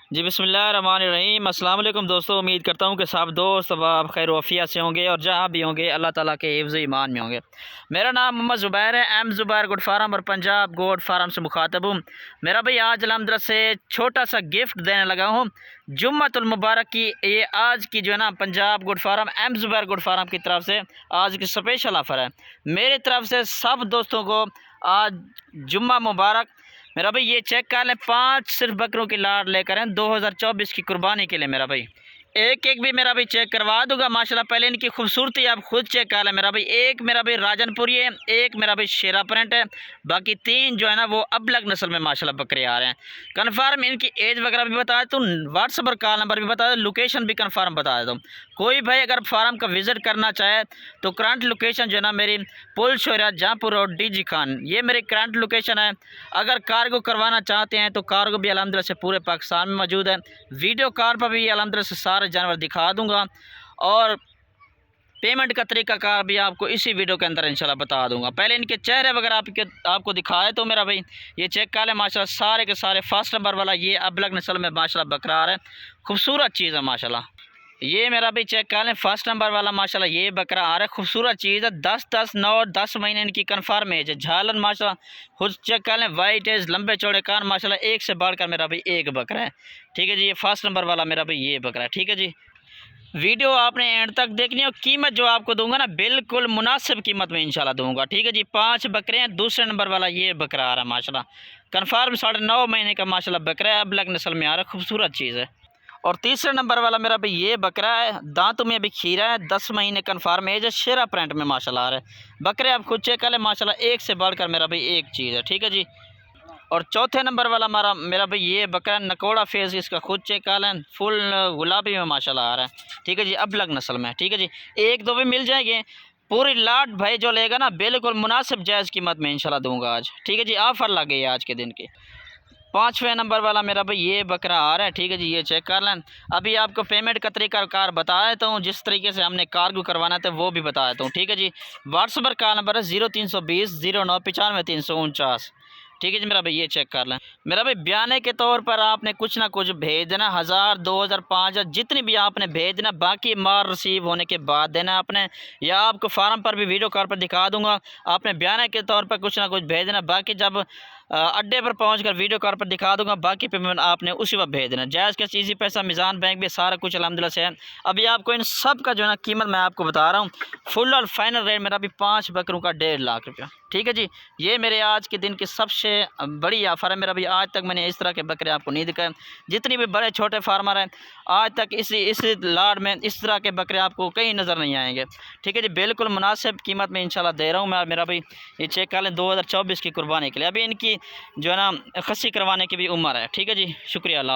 जी बिस्मिल्लाहिर्रहमानिर्रहीम। अस्सलाम वालेकुम दोस्तों, उम्मीद करता हूँ कि सब दोस्त अब खैर वफ़िया से होंगे और जहाँ भी होंगे अल्लाह ताला के हिफ्ज़ ईमान में होंगे। मेरा नाम मोहम्मद ज़ुबैर है, एम ज़ुबैर गोट फार्म और पंजाब गोट फार्म से मुखातब हूँ। मेरा भाई आज अल्हम्दुलिल्लाह से छोटा सा गिफ्ट देने लगा हूँ जुम्मतुल मुबारक की। ये आज की जो है ना Punjab goat farm M Zubair goat farm की तरफ से आज की स्पेशल ऑफ़र है। मेरी तरफ से सब दोस्तों को आज जुम्मा मुबारक। मेरा भाई ये चेक कर लें, 5 सिर्फ बकरों की लाट लेकर हैं 2024 की कुर्बानी के लिए। मेरा भाई एक एक भी मेरा भाई चेक करवा दूंगा माशाल्लाह। पहले इनकी खूबसूरती आप खुद चेक कर लें मेरा भाई। एक मेरा भाई राजनपुरी है, एक मेरा भाई शेरा प्रिंट है, बाकी 3 जो है ना वो अबलग नस्ल में माशाल्लाह बकरे आ रहे हैं। कन्फर्म इनकी एज वगैरह भी बता देता हूँ, व्हाट्सएप और कॉल नंबर भी बता दो, लोकेशन भी कन्फर्म बता देता हूँ। कोई भाई अगर फार्म का विज़िट करना चाहे तो करंट लोकेशन जो है ना मेरी पुल शोरा जहाँपुर रोड डीजी खान, ये मेरी करंट लोकेशन है। अगर कार्गो करवाना चाहते हैं तो कार्गो भी अल्हम्दुलिल्लाह से पूरे पाकिस्तान में मौजूद है। वीडियो कॉल पर भी अल्हम्दुलिल्लाह से सारे जानवर दिखा दूंगा और पेमेंट का तरीक़ाकार भी आपको इसी वीडियो के अंदर इंशाल्लाह बता दूंगा। पहले इनके चेहरे वगैरह आपको दिखाए तो मेरा भाई ये चेक कर लें माशाल्लाह। सारे के सारे फर्स्ट नंबर वाला ये अबलग नस्ल में माशाल्लाह बकरा आ रहा है, खूबसूरत चीज़ है माशाल्लाह। ये मेरा भी चेक कर लें फर्स्ट नंबर वाला माशाल्लाह ये बकरा आ रहा है, खूबसूरत चीज़ है। 10 महीने इनकी कन्फर्म एज है। झालन माशाल्लाह खुद चेक कर लें, वाइट एज, लंबे चौड़े कान माशाल्लाह, एक से बढ़कर मेरा भाई एक बकरा है। ठीक है जी, ये फर्स्ट नंबर वाला मेरा भाई ये बकरा है। ठीक है जी, वीडियो आपने एंड तक देखनी है और कीमत जो आपको दूंगा ना बिल्कुल मुनासिब कीमत में इंशाल्लाह दूंगा। ठीक है जी, 5 बकरे हैं। दूसरे नंबर वाला ये बकरा आ रहा है माशाल्लाह, कन्फर्म 9.5 महीने का माशाल्लाह बकरा है, अबलग नस्ल में आ रहा है, खूबसूरत चीज़ है। और तीसरे नंबर वाला मेरा भाई ये बकरा है, दांतों में अभी खीरा है, 10 महीने कन्फर्म एज है, शेरा प्रिंट में माशाल्लाह आ रहा है। बकरे आप खुद चेक कर लें माशाल्लाह, एक से बढ़कर मेरा भाई एक चीज़ है। ठीक है जी, और चौथे नंबर वाला मेरा भाई ये बकरा नकोड़ा फेस, इसका खुद चेक कर लें, फुल गुलाबी में माशाल्लाह आ रहा है। ठीक है जी, अबलग नस्ल में। ठीक है जी, एक दो भी मिल जाएंगे। पूरी लाट भाई जो लेगा ना बिल्कुल मुनासिब जायज़ कीमत में इंशाल्लाह दूंगा आज। ठीक है जी, ऑफ़र लगे आज के दिन की। 5वें नंबर वाला मेरा भाई ये बकरा आ रहा है। ठीक है जी, ये चेक कर लें। अभी आपको पेमेंट का तरीक़ाकार बता देता हूँ, जिस तरीके से हमने कार्गो करवाना था वो भी बता देता हूँ। ठीक है जी, व्हाट्सएप पर कॉल नंबर है 0320 09 95 349। ठीक है जी, मेरा भाई ये चेक कर लें। मेरा भाई बयाने के तौर पर आपने कुछ ना कुछ भेज देना, 1000 2000 5000 जितनी भी आपने भेज देना, बाकी माल रिसीव होने के बाद देना आपने, या आपको फार्म पर भी वीडियो कॉल पर दिखा दूंगा। आपने बयाने के तौर पर कुछ ना कुछ भेज देना, बाकी जब अड्डे पर पहुंचकर वीडियो कॉल पर दिखा दूंगा, बाकी पेमेंट आपने उसी वक्त भेज देना। जायज़ कैश इजी पैसा मिज़ान बैंक भी सारा कुछ अल्हम्दुलिल्लाह से है। अभी आपको इन सब का जो है ना कीमत मैं आपको बता रहा हूँ, फुल और फाइनल रेट मेरा भी 5 बकरों का 1.5 लाख रुपया। ठीक है जी, ये मेरे आज के दिन की सबसे बड़ी ऑफ़र है मेरा भी। आज तक मैंने इस तरह के बकरे आपको नहीं दिखाए, जितनी भी बड़े छोटे फार्मर हैं आज तक इस लाड में इस तरह के बकरे आपको कहीं नज़र नहीं आएंगे। ठीक है जी, बिल्कुल मुनासिब कीमत में इंशाल्लाह दे रहा हूँ मैं। मेरा भाई ये चेक कर लें 2024 की कुर्बानी के लिए। अभी इनकी जो है ना खस्सी करवाने की भी उम्र है। ठीक है जी, शुक्रिया, अल्लाह।